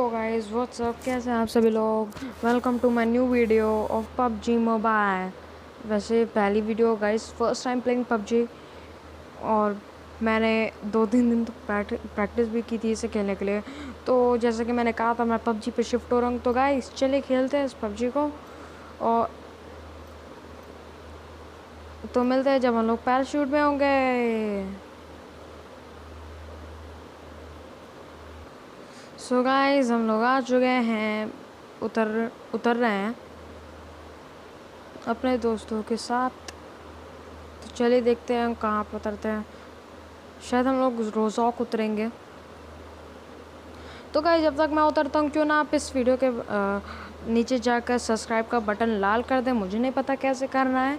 Hello guys what's up, कैसे हैं आप सभी लोग। Welcome to my new video of PUBG mobile. वैसे पहली video guys, first time playing PUBG, और मैंने 2-3 दिन तो प्रैक्टिस भी की थी इसे खेलने के लिए। तो जैसे कि मैंने कहा था, मैं पबजी पे शिफ्ट हो रहा हूँ। तो गाइस चलिए खेलते हैं इस पबजी को, और तो मिलते हैं जब हम लोग पैराशूट में होंगे। सो गाइस हम लोग आ चुके हैं, उतर रहे हैं अपने दोस्तों के साथ। तो चलिए देखते हैं हम कहाँ पर उतरते हैं। शायद हम लोग रोज़ॉक उतरेंगे। तो गाइस जब तक मैं उतरता हूँ, क्यों ना आप इस वीडियो के नीचे जाकर सब्सक्राइब का बटन लाल कर दें। मुझे नहीं पता कैसे करना है।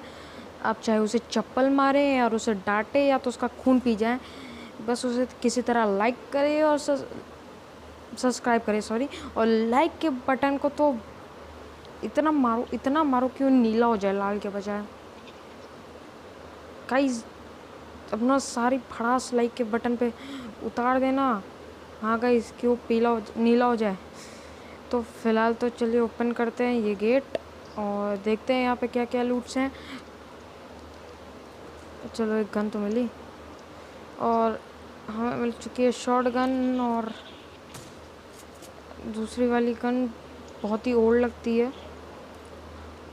आप चाहे उसे चप्पल मारें और उसे डांटें या तो उसका खून पी जाएं, बस उसे किसी तरह लाइक करें और सब्सक्राइब करें, सॉरी। और लाइक के बटन को तो इतना मारो कि वो नीला हो जाए लाल के बजाय। गाइस अपना सारी भड़ास लाइक के बटन पे उतार देना। हाँ गाइस, कि वो नीला हो जाए। तो फ़िलहाल तो चलिए ओपन करते हैं ये गेट और देखते हैं यहाँ पे क्या क्या लूट्स हैं। चलो एक गन तो मिली, और हमें मिल चुकी है शॉर्ट गन, और दूसरी वाली गन बहुत ही ओल्ड लगती है।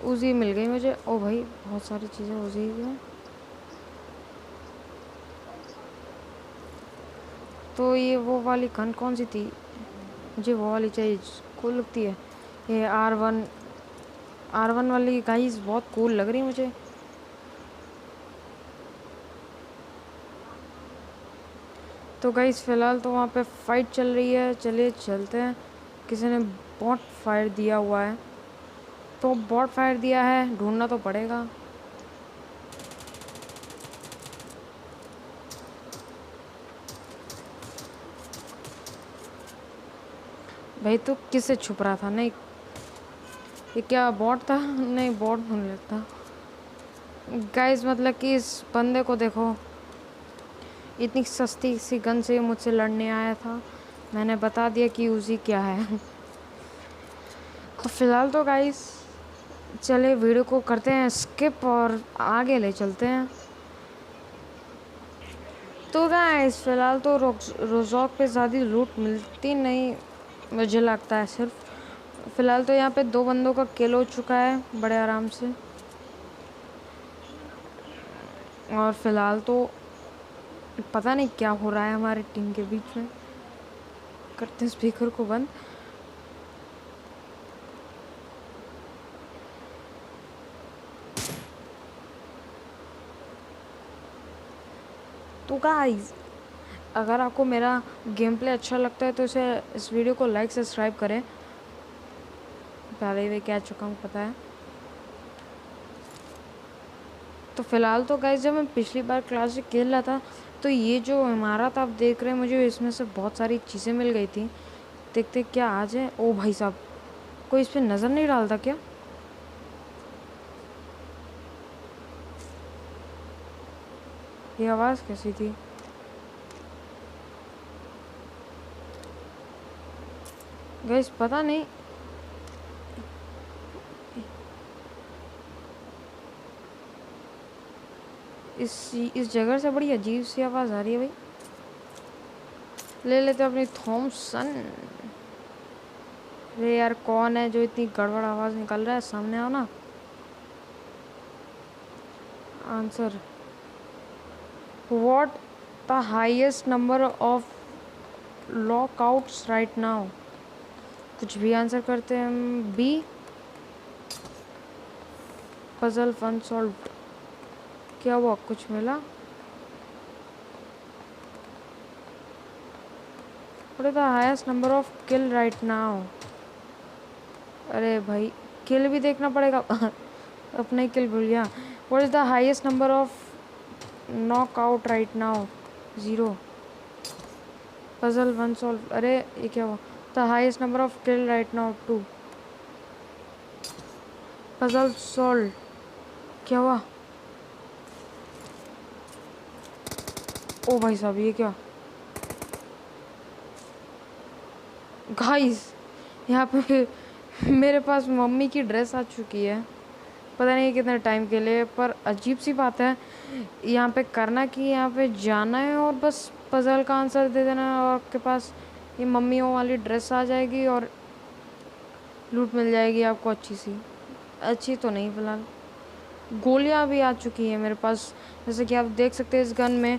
उजी मिल गई मुझे। ओ भाई बहुत सारी चीज़ें उजी हैं। तो ये वो वाली गन कौन सी थी? मुझे वो वाली चाहिए, कूल लगती है। ये R1 वाली गाइस बहुत कूल लग रही मुझे। तो गाइस फ़िलहाल तो वहाँ पे फाइट चल रही है, चलिए चलते हैं। किसी ने बॉट फायर दिया हुआ है, तो बॉट फायर दिया है, ढूंढना तो पड़ेगा। भाई तो किससे छुप रहा था? नहीं, ये क्या बॉट था? नहीं, बॉट नहीं लगता। गाइस मतलब कि इस बंदे को देखो, इतनी सस्ती सी गन से मुझसे लड़ने आया था। मैंने बता दिया कि उसी क्या है। तो फिलहाल तो गाइस चले वीडियो को करते हैं स्किप और आगे ले चलते हैं। तो गाइस फ़िलहाल तो रोज़ॉक पे ज़्यादा लूट मिलती नहीं मुझे लगता है। सिर्फ फ़िलहाल तो यहाँ पे 2 बंदों का किल हो चुका है बड़े आराम से। और फ़िलहाल तो पता नहीं क्या हो रहा है हमारी टीम के बीच में। करते हैं स्पीकर को बंद। तो गाइस अगर आपको मेरा गेम प्ले अच्छा लगता है तो इस वीडियो को लाइक सब्सक्राइब करें। पहले ही मैं कह चुका हूँ, पता है। तो फ़िलहाल तो गाइस जब मैं पिछली बार क्लासिक खेल रहा था, तो ये जो इमारत आप देख रहे हैं, मुझे इसमें से बहुत सारी चीज़ें मिल गई थी। देखते क्या आज है। ओ भाई साहब, कोई इस पर नज़र नहीं डालता क्या? ये आवाज़ कैसी थी? गाइस पता नहीं। इस जगह से बड़ी अजीब सी आवाज़ आ रही है भाई। ले लेते अपनी थॉमसन। अरे यार कौन है जो इतनी गड़बड़ आवाज़ निकाल रहा है? सामने आओ ना। Answer what the highest number of lockouts right now. कुछ भी आंसर करते हैं हम। B, puzzle unsolved. क्या हुआ? कुछ मिला? What is the highest number of kill right now. अरे भाई किल भी देखना पड़ेगा। अपना ही किल भूल गया। What is the highest number of knockout right now? 0। Puzzle unsolved. अरे ये क्या हुआ? The highest number of kill right now 2। Puzzle solve. क्या हुआ? ओ भाई साहब ये क्या? गाइस यहाँ पे मेरे पास मम्मी की ड्रेस आ चुकी है, पता नहीं कितने टाइम के लिए। पर अजीब सी बात है, यहाँ पे करना कि यहाँ पे जाना है और बस पजल का आंसर दे देना है और आपके पास ये मम्मियों वाली ड्रेस आ जाएगी और लूट मिल जाएगी आपको अच्छी सी। अच्छी तो नहीं फ़िलहाल। गोलियाँ भी आ चुकी हैं मेरे पास, जैसे कि आप देख सकते हैं इस गन में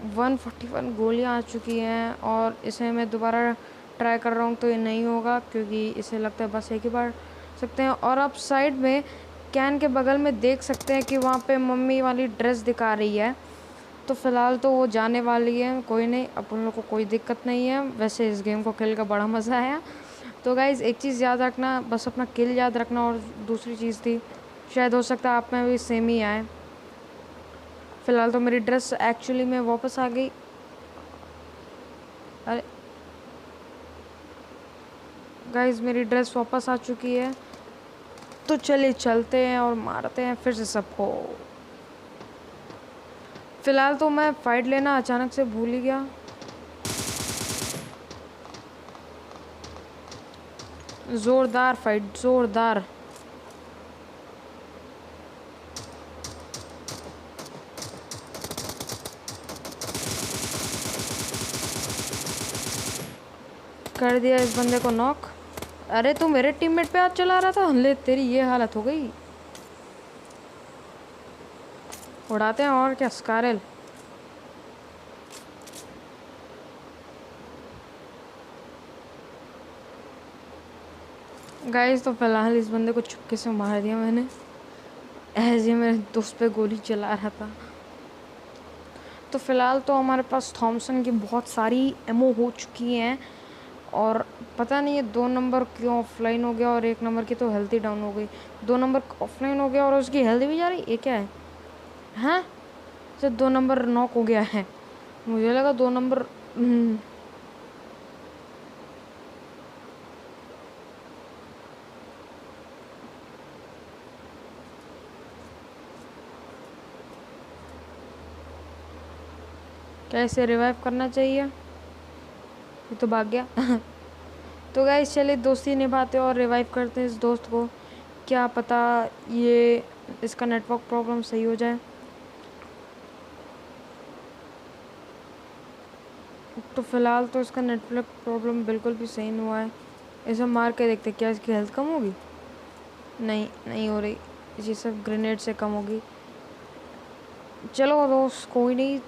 141 गोलियाँ आ चुकी हैं और इसे मैं दोबारा ट्राई कर रहा हूँ तो ये नहीं होगा, क्योंकि इसे लगता है बस एक ही बार सकते हैं। और आप साइड में कैन के बगल में देख सकते हैं कि वहाँ पे मम्मी वाली ड्रेस दिखा रही है। तो फ़िलहाल तो वो जाने वाली है, कोई नहीं, अपन लोग को कोई दिक्कत नहीं है। वैसे इस गेम को खेल कर बड़ा मज़ा आया। तो गाइज़ एक चीज़ याद रखना, बस अपना किल याद रखना। और दूसरी चीज़ थी, शायद हो सकता है आप में भी सेम ही आए। फ़िलहाल तो मेरी ड्रेस एक्चुअली में वापस आ गई। अरे गाइज़ मेरी ड्रेस वापस आ चुकी है, तो चलिए चलते हैं और मारते हैं फिर से सबको। फ़िलहाल तो मैं फ़ाइट लेना अचानक से भूल ही गया। ज़ोरदार फाइट, ज़ोरदार। कर दिया इस बंदे को नॉक। अरे तू मेरे टीममेट पे हाथ चला रहा था, ले तेरी ये हालत हो गई। उड़ाते हैं और क्या, स्कारल। गाइस तो फिलहाल इस बंदे को चुपके से मार दिया मैंने, ऐसे मेरे दोस्त पे गोली चला रहा था। तो फ़िलहाल तो हमारे पास थॉमसन की बहुत सारी एमओ हो चुकी हैं और पता नहीं ये 2 नंबर क्यों ऑफलाइन हो गया और 1 नंबर की तो हेल्थ ही डाउन हो गई। 2 नंबर ऑफलाइन हो गया और उसकी हेल्थ भी जा रही, ये क्या है? हैं? तो 2 नंबर नॉक हो गया है, मुझे लगा 2 नंबर। कैसे रिवाइव करना चाहिए, ये तो भाग गया। तो गाइस चलिए दोस्ती निभाते और रिवाइव करते हैं इस दोस्त को, क्या पता ये इसका नेटवर्क प्रॉब्लम सही हो जाए। तो फ़िलहाल तो इसका नेटवर्क प्रॉब्लम बिल्कुल भी सही नहीं हुआ है। इसे मार के देखते क्या इसकी हेल्थ कम होगी। नहीं, नहीं हो रही, इसी सब ग्रेनेड से कम होगी। चलो दोस्त कोई नहीं,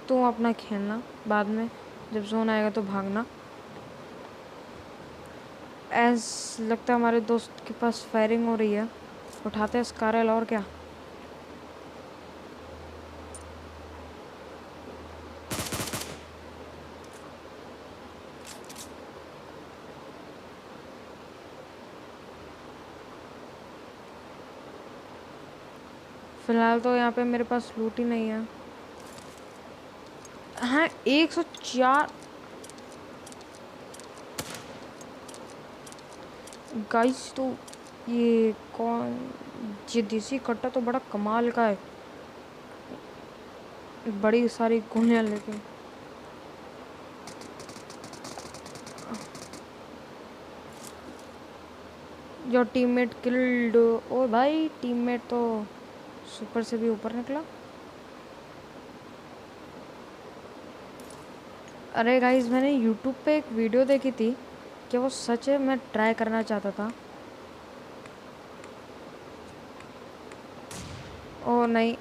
तुम अपना खेलना, बाद में जब जोन आएगा तो भागना। ऐस लगता है हमारे दोस्त के पास फायरिंग हो रही है, उठाते हैं स्कारल और क्या। फ़िलहाल तो यहाँ पे मेरे पास लूट ही नहीं है। हाँ 104 गाइस। तो ये कौन, ये देसी कट्टा तो बड़ा कमाल का है, बड़ी सारी गोलियां लेके। Your teammate killed. ओ भाई टीममेट तो सुपर से भी ऊपर निकला। अरे गाइस मैंने यूट्यूब पे एक वीडियो देखी थी, क्या वो सच है? मैं ट्राई करना चाहता था। ओ नहीं।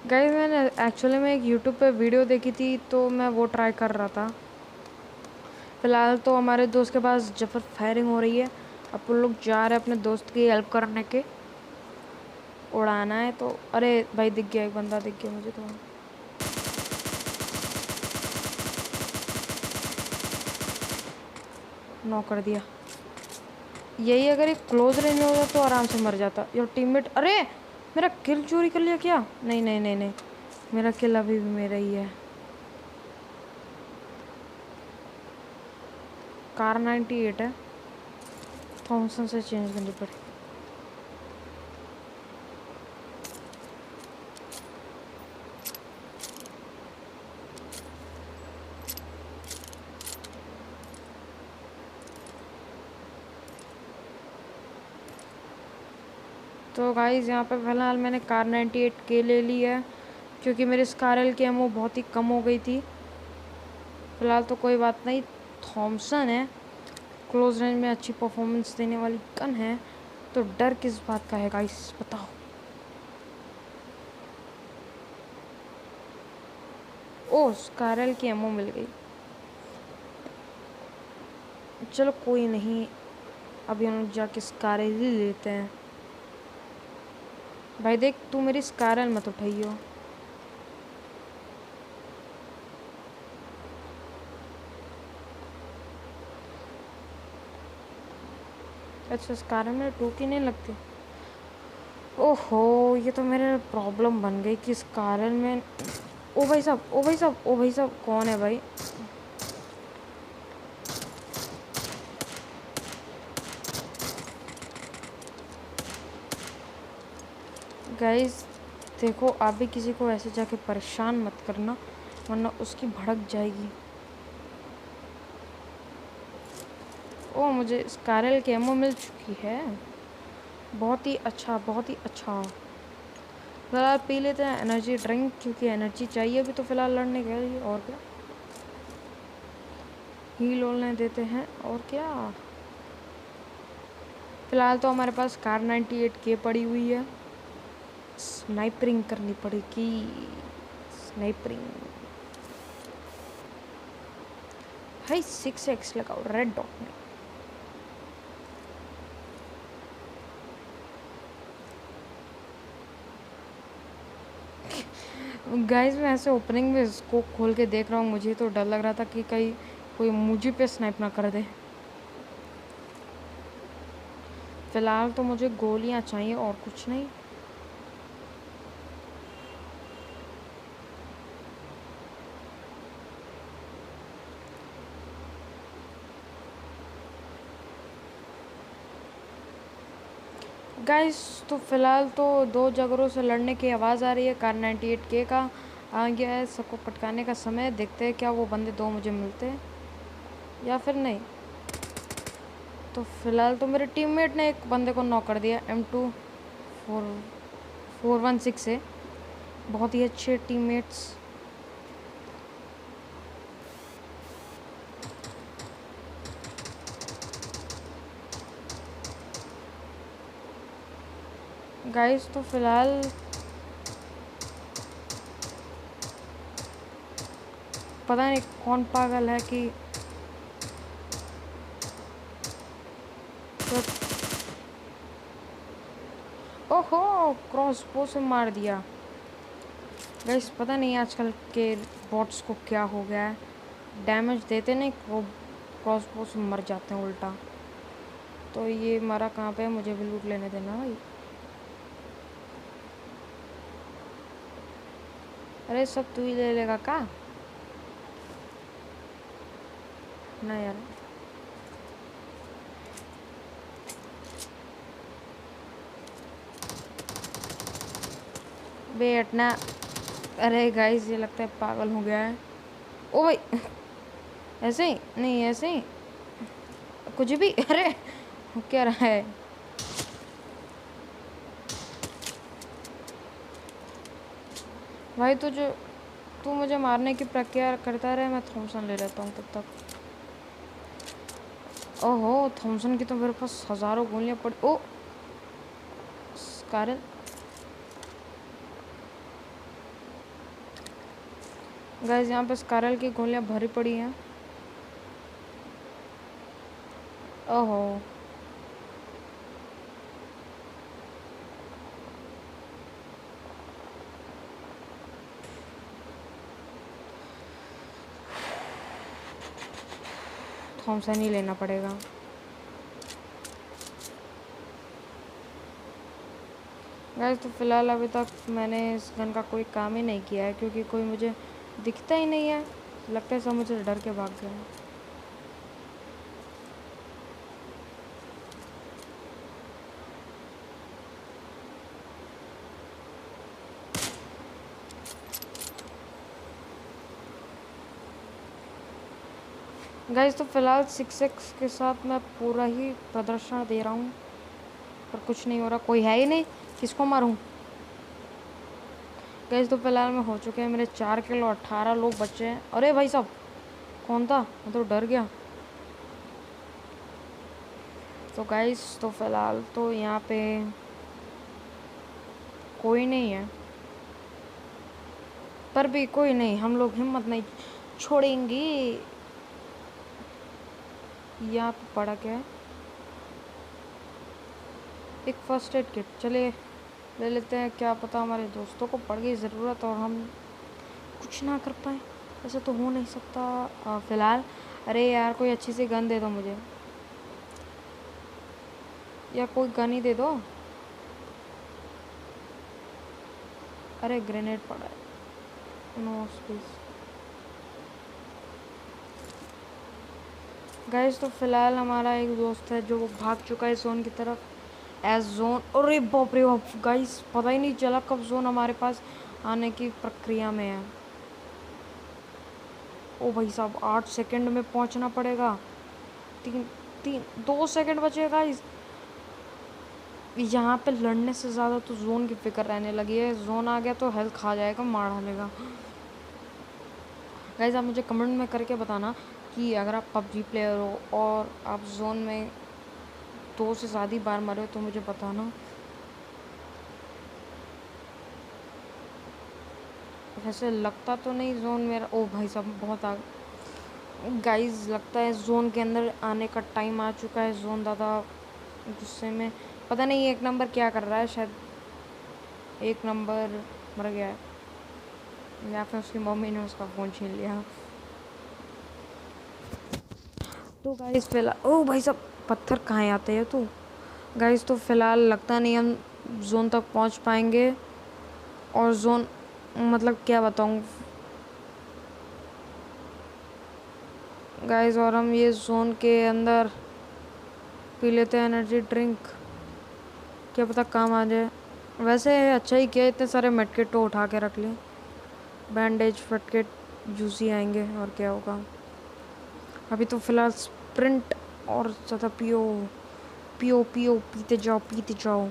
गाइस मैंने एक्चुअली में एक यूट्यूब पे वीडियो देखी थी तो मैं वो ट्राई कर रहा था। फ़िलहाल तो हमारे दोस्त के पास जफर फायरिंग हो रही है, अपन लोग जा रहे हैं अपने दोस्त की हेल्प करने के, उड़ाना है तो। अरे भाई दिख गया, एक बंदा दिख गया मुझे तो। नॉक कर दिया। यही अगर एक क्लोज रेंज में होता तो आराम से मर जाता। योर टीममेट, अरे मेरा किल चोरी कर लिया क्या? नहीं नहीं नहीं नहीं, मेरा किल अभी भी मेरा ही है। कार 98 है, थॉमसन से चेंज करनी पड़ी। तो गाइस यहाँ पे फ़िलहाल मैंने कार 98K ले ली है क्योंकि मेरी स्कारल की एमओ बहुत ही कम हो गई थी। फ़िलहाल तो कोई बात नहीं, थॉमसन है, क्लोज रेंज में अच्छी परफॉर्मेंस देने वाली गन है, तो डर किस बात का है गाइस बताओ। ओह स्कारल की एमओ मिल गई, चलो कोई नहीं, अभी हम लोग जाके स्कारल ही लेते हैं। भाई देख तू मेरी स्कारल मत उठाइयो। अच्छा स्कारल में टूकी नहीं लगती। ओहो ये तो मेरे प्रॉब्लम बन गई कि स्कारल में। ओ भाई साहब ओ भाई साहब ओ भाई साहब कौन है भाई। गाइस देखो आप भी किसी को ऐसे जाके परेशान मत करना वरना उसकी भड़क जाएगी। ओ मुझे स्कारल की एमओ मिल चुकी है, बहुत ही अच्छा बहुत ही अच्छा। फ़िलहाल पी लेते हैं एनर्जी ड्रिंक क्योंकि एनर्जी चाहिए अभी तो फ़िलहाल लड़ने के लिए, और क्या हील होने देते हैं और क्या। फ़िलहाल तो हमारे पास कार 98K पड़ी हुई है, स्नाइपरिंग करनी पड़ेगी, स्नाइपरिंग। भाई 6x लगाओ रेड डॉट में। गाइस मैं ऐसे ओपनिंग में इसको खोल के देख रहा हूँ, मुझे तो डर लग रहा था कि कहीं कोई मुझे पे स्नाइप ना कर दे। फ़िलहाल तो मुझे गोलियाँ चाहिए और कुछ नहीं। गाइस तो फ़िलहाल तो 2 जगरों से लड़ने की आवाज़ आ रही है, कार 98K का आ गया है, सबको पटकाने का समय। देखते हैं क्या वो बंदे 2 मुझे मिलते हैं या फिर नहीं। तो फ़िलहाल तो मेरे टीममेट ने एक बंदे को नॉक कर दिया M2416 से, बहुत ही अच्छे टीममेट्स। गाइस तो फ़िलहाल पता नहीं कौन पागल है कि तो, ओहो क्रॉसबो से मार दिया। गाइस पता नहीं आजकल के बॉट्स को क्या हो गया है, डैमेज देते नहीं क्रॉसबो से मर जाते हैं उल्टा। तो ये मरा कहाँ पे है, मुझे भी लूट लेने देना भाई। अरे सब तू ही ले लेगा का ना यार। बैठना। अरे गाइस ये लगता है पागल हो गया है। ओ भाई ऐसे ही नहीं, ऐसे ही कुछ भी। अरे क्या रहा है। भाई तू मुझे मारने की प्रक्रिया करता रहे, मैं थॉमसन ले लेता हूँ तब तक। ओहो थॉमसन की तो मेरे पास हज़ारों गोलियाँ पड़ी। ओ स्कारल। गाइस यहाँ पे स्कारल की गोलियाँ भरी पड़ी हैं। ओहो थॉमसन ही लेना पड़ेगा। गाइस तो फ़िलहाल अभी तक मैंने इस गन का कोई काम ही नहीं किया है क्योंकि कोई मुझे दिखता ही नहीं है, लगता है सब मुझे डर के भाग गए हैं। गाइस तो फ़िलहाल 6x के साथ मैं पूरा ही प्रदर्शन दे रहा हूँ पर कुछ नहीं हो रहा, कोई है ही नहीं। किसको मारूं? गाइस तो फिलहाल में हो चुके हैं मेरे 4 किलो, 18 लोग बचे हैं। अरे भाई साहब, कौन था? मैं तो डर गया। तो गाइस तो फिलहाल तो यहाँ पे कोई नहीं है, पर भी कोई नहीं, हम लोग हिम्मत नहीं छोड़ेंगे। यहाँ पे पड़ा क्या है? एक फर्स्ट एड किट, चलिए ले लेते हैं। क्या पता हमारे दोस्तों को पड़ गई ज़रूरत और हम कुछ ना कर पाए। ऐसा तो हो नहीं सकता। फ़िलहाल अरे यार, कोई अच्छी सी गन दे दो मुझे, या कोई गन ही दे दो। अरे ग्रेनेड पड़ा है, नो स्पेस। गाइस तो फिलहाल हमारा एक दोस्त है जो भाग चुका है जोन की तरफ। एज जोन, अरे बाप रे बाप गाइस, पता ही नहीं चला कब जोन हमारे पास आने की प्रक्रिया में है। ओ भाई साहब, 8 सेकंड में पहुंचना पड़ेगा। तीन तीन 2 सेकंड बचे गाइस। यहाँ पे लड़ने से ज़्यादा तो जोन की फिक्र रहने लगी है। जोन आ गया तो हेल्थ खा जाएगा, मार डालेगा। गाइस आप मुझे कमेंट में करके बताना कि अगर आप पबजी प्लेयर हो और आप जोन में 2 से ज़्यादा बार मरे तो मुझे बताना। वैसे लगता तो नहीं जोन मेरा। ओ भाई साहब, बहुत गाइस लगता है जोन के अंदर आने का टाइम आ चुका है। जोन दादा गुस्से में, पता नहीं 1 नंबर क्या कर रहा है। शायद 1 नंबर मर गया है, या फिर उसकी मम्मी ने उसका फ़ोन छीन लिया। तो गाइस फिलहाल, ओ भाई साहब, पत्थर कहाँ आते हैं तो। गाइस तो फिलहाल लगता नहीं हम जोन तक पहुंच पाएंगे। और जोन मतलब क्या बताऊं गाइस, और हम ये जोन के अंदर पी लेते हैं एनर्जी ड्रिंक, क्या पता काम आ जाए। वैसे अच्छा ही किया, इतने सारे मेडकिट तो उठा के रख लिए। बैंडेज फटकिट यूज ही आएंगे, और क्या होगा। अभी तो फिलहाल स्प्रिंट और ज़्यादा पियो पियो पियो, पीते जाओ पीते जाओ।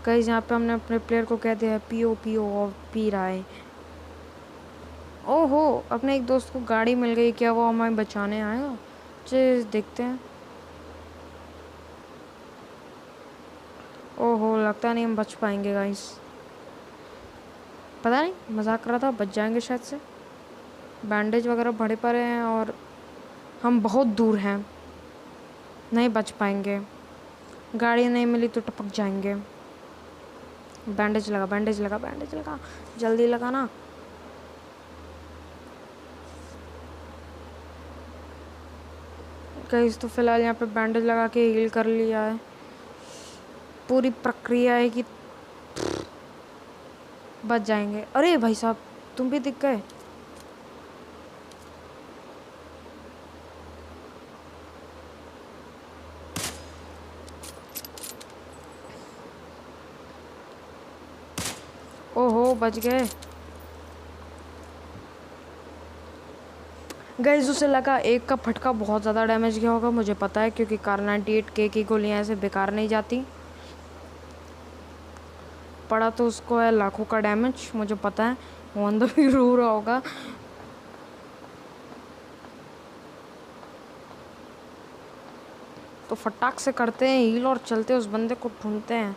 गाइस यहाँ पे हमने अपने प्लेयर को कह दिया है पियो पियो, और पी रहा है। ओहो, अपने एक दोस्त को गाड़ी मिल गई, क्या वो हमें बचाने आएगा? चलिए देखते हैं। ओहो, लगता नहीं हम बच पाएंगे गाइस। पता नहीं, मजाक कर रहा था, बच जाएंगे शायद से। बैंडेज वगैरह भरे पड़े हैं और हम बहुत दूर हैं, नहीं बच पाएंगे। गाड़ी नहीं मिली तो टपक जाएंगे। बैंडेज लगा, बैंडेज लगा, बैंडेज लगा, जल्दी लगाना। गाइस तो फिलहाल यहाँ पे बैंडेज लगा के हील कर लिया है। पूरी प्रक्रिया है कि बच जाएंगे। अरे भाई साहब, तुम भी दिख गए। ओहो, बच गए। गाइस उसे लगा एक का फटका बहुत ज़्यादा डैमेज किया होगा, मुझे पता है, क्योंकि कार 98K की गोलियाँ ऐसे बेकार नहीं जाती। पड़ा तो उसको है लाखों का डैमेज, मुझे पता है। वो अंदर भी रो रहा होगा। तो फटाक से करते हैं हील और चलते उस बंदे को ढूंढते हैं।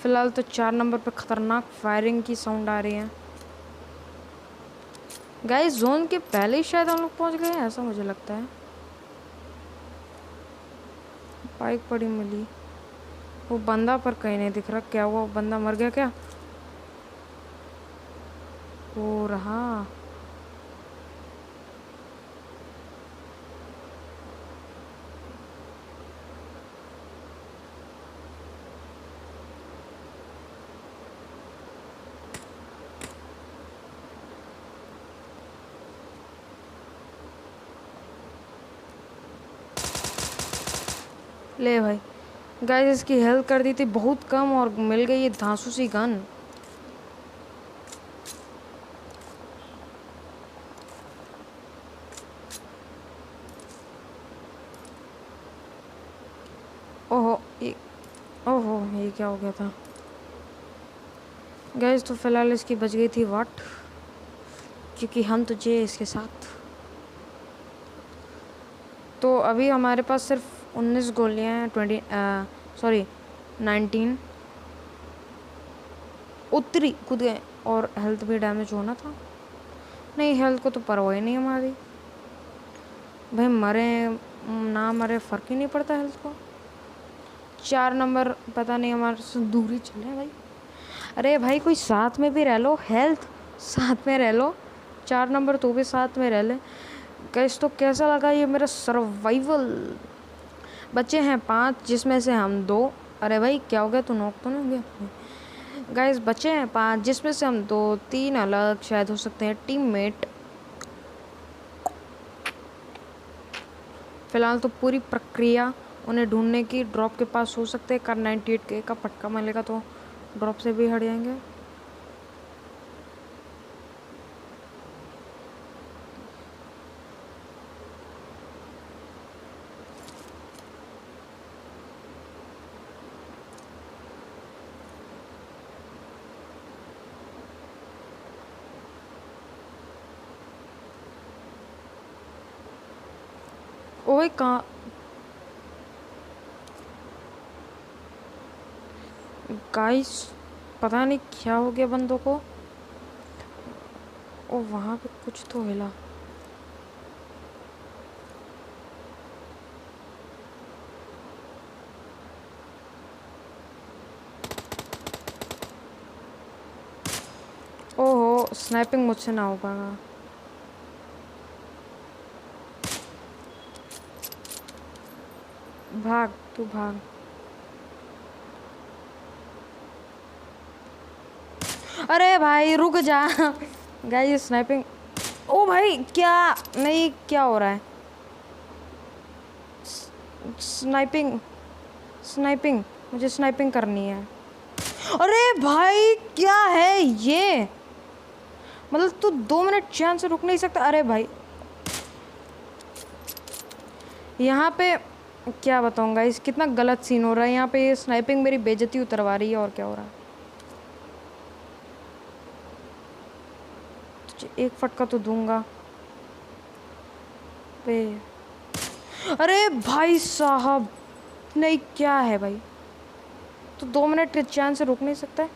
फिलहाल तो 4 नंबर पे खतरनाक फायरिंग की साउंड आ रही है। गाइस जोन के पहले ही शायद हम लोग पहुंच गए हैं, ऐसा मुझे लगता है। बाइक पड़ी मिली, वो बंदा पर कहीं नहीं दिख रहा। क्या हुआ, वो बंदा मर गया क्या? वो रहा। ले भाई। गाइस इसकी हेल्थ कर दी थी बहुत कम और मिल गई ये धांसू सी गन। ओहो, ओहो, ये क्या हो गया था गैस? तो फिलहाल इसकी बच गई थी वाट, क्योंकि हम तो जे इसके साथ। तो अभी हमारे पास सिर्फ 19 गोलियां हैं, 19 उतरी कूद गए। और हेल्थ भी डैमेज होना था। नहीं, हेल्थ को तो परवाह ही नहीं हमारी भाई, मरे ना मरे फ़र्क ही नहीं पड़ता हेल्थ को। 4 नंबर पता नहीं हमारे से दूरी चले भाई। अरे भाई कोई साथ में भी रह लो, हेल्थ साथ में रह लो, 4 नंबर तो भी साथ में रह ले। गैस तो कैसा लगा ये मेरा सर्वाइवल? बच्चे हैं 5 जिसमें से हम 2। अरे भाई क्या हो गया, तू नॉक तो नहीं हो गया? गाइस बच्चे हैं 5 जिसमें से हम 2-3 अलग शायद हो सकते हैं टीममेट। फिलहाल तो पूरी प्रक्रिया उन्हें ढूंढने की ड्रॉप के पास हो सकते हैं। कर 98K का पटका मिलेगा तो ड्रॉप से भी हट जाएंगे। ओए कहाँ गाइस, पता नहीं क्या हो गया बंदों को। ओ वहाँ पे कुछ तो हिला। ओहो, स्नाइपिंग मुझसे ना हो पाएगा। भाग तू भाग। अरे भाई रुक जा गाइस, स्नाइपिंग। ओ भाई क्या, नहीं क्या हो रहा है? स्नाइपिंग स्नाइपिंग, मुझे स्नाइपिंग करनी है। अरे भाई क्या है ये, मतलब तू 2 मिनट चैन से रुक नहीं सकता? अरे भाई यहाँ पे क्या बताऊँगा, इस कितना गलत सीन हो रहा है यहाँ पे। ये स्नाइपिंग मेरी बेइज्जती उतरवा रही है, और क्या हो रहा है। तुझे एक फटका तो दूंगा पे। अरे भाई साहब, नहीं क्या है भाई, तो 2 मिनट चैन से रुक नहीं सकता है?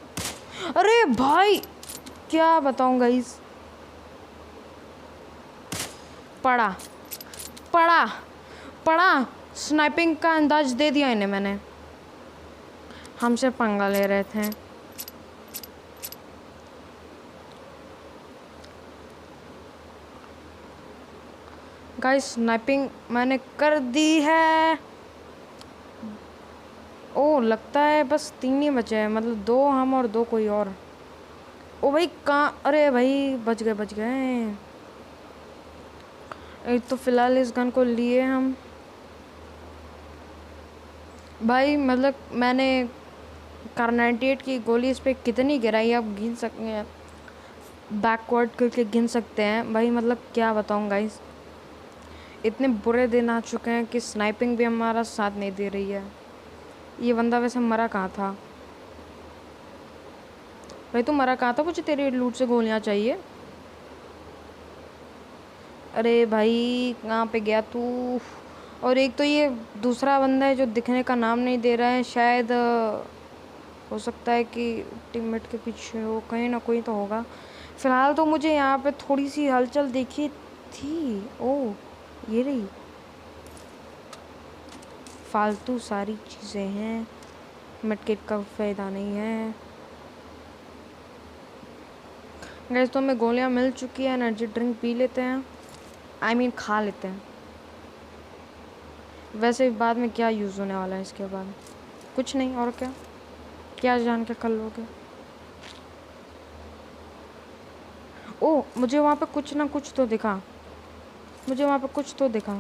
अरे भाई क्या बताऊँ गाइस, पड़ा पड़ा पड़ा। स्नाइपिंग का अंदाज दे दिया इन्हें मैंने, हमसे पंगा ले रहे थे। गाइस स्नाइपिंग मैंने कर दी है। ओ लगता है बस 3 ही बचे हैं, मतलब 2 हम और 2 कोई और। ओ भाई कहाँ, अरे भाई बच गए। एक तो फिलहाल इस गन को लिए हम भाई, मतलब मैंने कार 98 की गोली इस पर कितनी गिराई आप गिन सकते हैं, बैकवर्ड करके गिन सकते हैं भाई। मतलब क्या बताऊँ गाइस, इतने बुरे दिन आ चुके हैं कि स्नाइपिंग भी हमारा साथ नहीं दे रही है। ये बंदा वैसे मरा कहाँ था भाई? तू मरा कहाँ था? मुझे तेरी लूट से गोलियाँ चाहिए। अरे भाई कहाँ पे गया तू? और एक तो ये दूसरा बंदा है जो दिखने का नाम नहीं दे रहा है, शायद हो सकता है कि टीममेट के पीछे हो, कहीं ना कोई तो होगा। फिलहाल तो मुझे यहाँ पे थोड़ी सी हलचल देखी थी। ओ ये रही, फालतू सारी चीज़ें हैं, मिडकिट का फ़ायदा नहीं है। गैस तो हमें गोलियाँ मिल चुकी है, एनर्जी ड्रिंक पी लेते हैं, I mean खा लेते हैं। वैसे बाद में क्या यूज़ होने वाला है इसके बाद? कुछ नहीं, और क्या जान के कर लोगे। ओ मुझे वहाँ पे कुछ ना कुछ तो दिखा, मुझे वहाँ पे कुछ तो दिखा।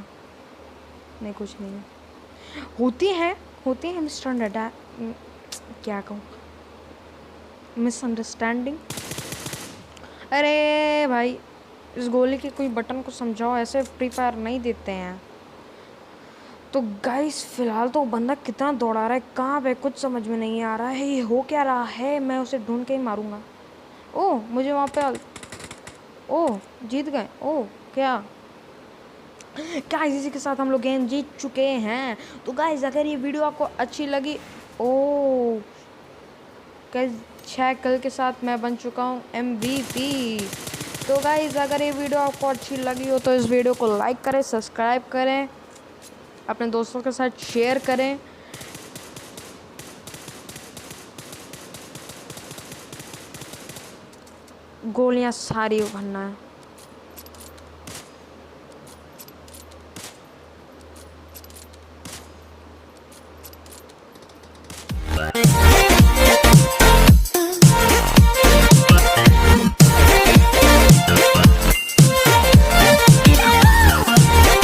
नहीं कुछ नहीं है। होती है मिसअंडरस्टैंडिंग, क्या कहूँ, मिसअंडरस्टैंडिंग। अरे भाई इस गोली के कोई बटन को समझाओ, ऐसे फ्री फायर नहीं देते हैं। तो गाइस फिलहाल तो वो बंदा कितना दौड़ा रहा है, कहाँ पे कुछ समझ में नहीं आ रहा है, ये हो क्या रहा है। मैं उसे ढूंढ के ही मारूंगा। ओह मुझे वहाँ पे ओह जीत गए। ओह क्या गाइस इसी के साथ हम लोग गेम जीत चुके हैं। तो गाइस अगर ये वीडियो आपको अच्छी लगी, ओह गाइस 6 किल के साथ मैं बन चुका हूँ MVP। तो गाइस अगर ये वीडियो आपको अच्छी लगी हो तो इस वीडियो को लाइक करें, सब्सक्राइब करें, अपने दोस्तों के साथ शेयर करें। गोलियां सारी भरना है।